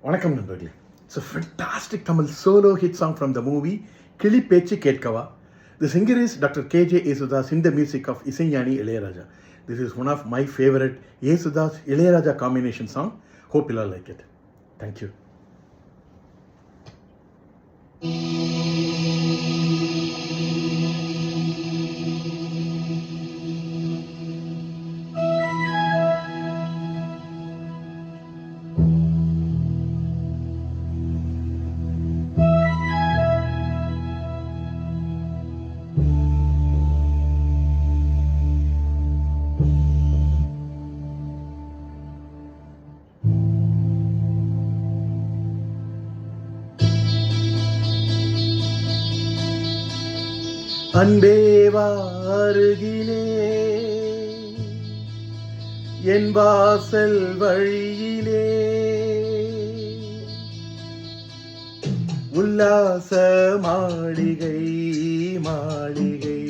வணக்கம் நண்பர்களே. It's a fantastic Tamil solo hit song from the movie Kili Pechi Ketkava. The singer is Dr. K.J. Yesudas in the music of Isaignani Ilayaraja. This is one of my favorite Yesudas Ilayaraja combination song. Hope you all like it. Thank you. அன்பே வாருகிலே என் வாசல் வழியிலே உல்லாச மாளிகை மாளிகை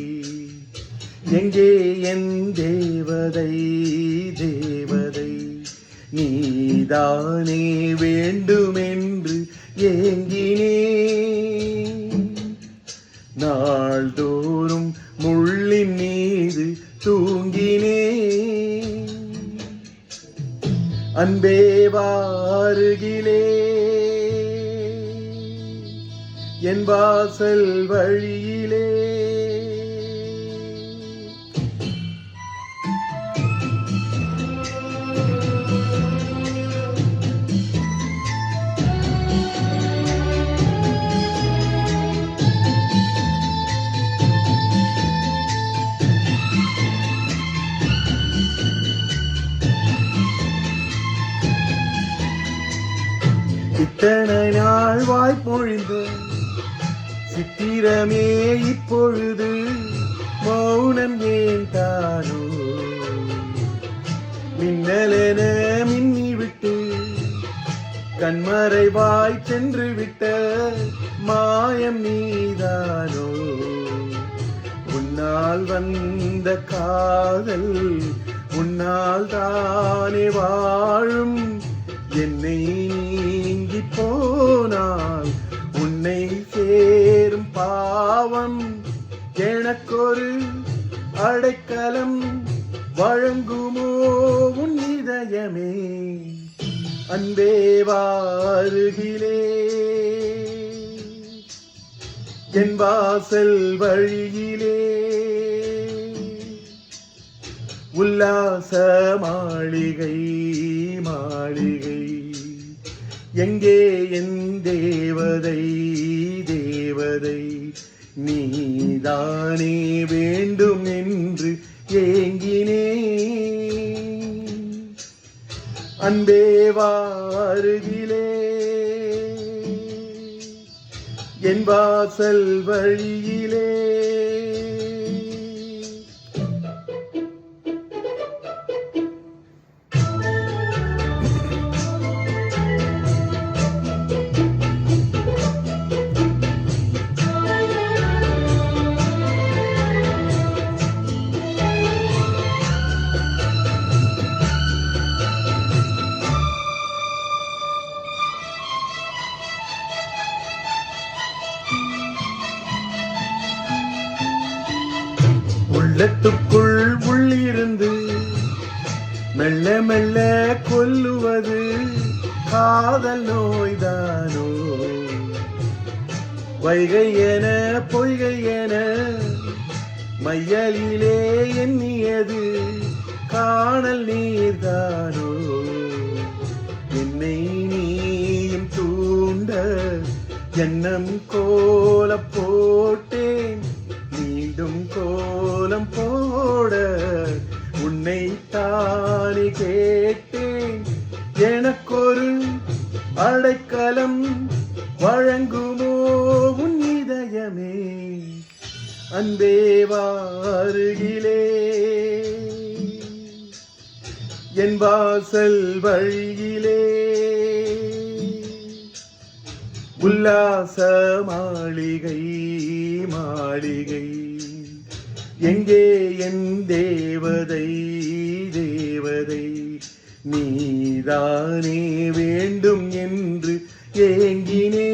எங்கே என் தேவதை தேவதை நீதானே வேண்டுமென்று ஏங்கினே நாள்தோறும் முள்ளின் மீது தூங்கினே அன்பே வாருகிலே என் வாசல் வழியிலே இத்தனை நாள் வாய்ப்பொழிந்த சித்திரமே இப்பொழுது மௌனம் ஏன் தானோ மின்னலென மின்னிவிட்டு கண்மறைவாய் சென்று விட்ட மாயம் நீதானோ உன்னால் வந்த காதல் உன்னால் தானே வாழும் என்னை நீங்கி போனால் உன்னை சேரும் பாவம் எனக்கொரு அடைக்கலம் வழங்குமோ உன் இதயமே அன்பே வாருகிலே என் வாசல் வழியிலே உல்லாச மாளிகை மாளிகை எங்கே என் தேவதை தேவதை நீதானே வேண்டும் என்று ஏங்கினே அன்பே வாருகிலே என் வாசல் வழியிலே உள்ளத்துக்குள் உள்ளிருந்து மெல்ல மெல்ல கொல்லுவது காதல் நோய்தானோ வைகை என பொய்கை என மையலிலே எண்ணியது காணல் நீர்தானோ என்னை நீயும் தூண்ட எண்ணம் கோல போட்டேன் மீண்டும் கோலம் போட உன்னை தானே கேட்டேன் எனக்கொரு அடைக்கலம் வழங்குமோ உன் இதயமே அன்பே வாருகிலே என் வாசல் வழியிலே உல்லாச மாளிகை மாளிகை எங்கே என் தேவதை தேவதை நீ நீதானே வேண்டும் என்று ஏங்கினே.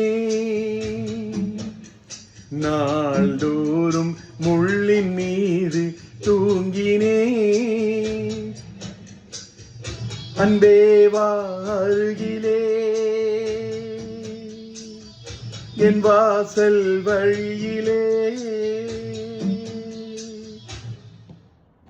நாள்தோறும் முள்ளின் மீது தூங்கினே. அன்பேவா அருகிலே என் வாசல் வழியிலே